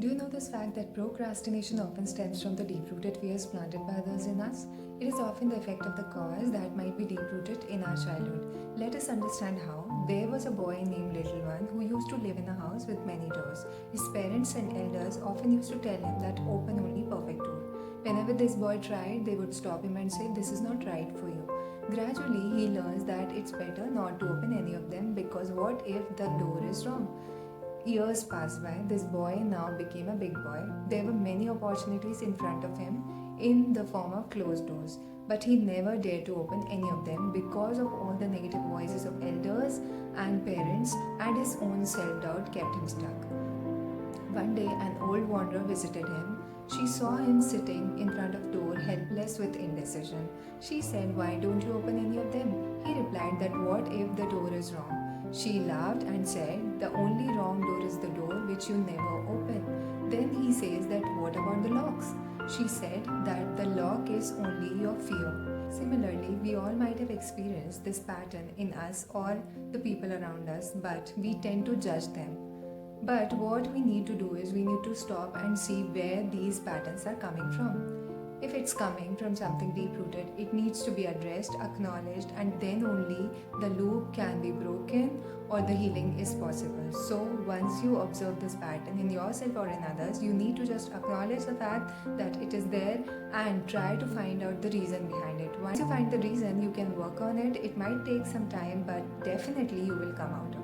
Do you know this fact that procrastination often stems from the deep-rooted fears planted by others in us? It is often the effect of the cause that might be deep-rooted in our childhood. Let us understand how. There was a boy named Little One who used to live in a house with many doors. His parents and elders often used to tell him that open only perfect door. Whenever this boy tried, they would stop him and say, "This is not right for you." Gradually, he learns that it's better not to open any of them because what if the door is wrong? Years passed by. This boy now became a big boy. There were many opportunities in front of him in the form of closed doors, but he never dared to open any of them because of all the negative voices of elders and parents, and his own self doubt kept him stuck. One day, an old wanderer visited him. She saw him sitting in front of door, helpless with indecision. She said, "Why don't you open any of them?" He replied that what if the door is wrong? She laughed and said, "The only wrong door is the door which you never open." Then he says that what about the locks? She said that the lock is only your fear. Similarly, we all might have experienced this pattern in us or the people around us, but we tend to judge them. But what we need to do is we need to stop and see where these patterns are coming from. If it's coming from something deep rooted, it needs to be addressed, acknowledged, and then only the loop can be broken or the healing is possible. So, once you observe this pattern in yourself or in others, you need to just acknowledge the fact that it is there and try to find out the reason behind it. Once you find the reason, you can work on it. It might take some time, but definitely you will come out.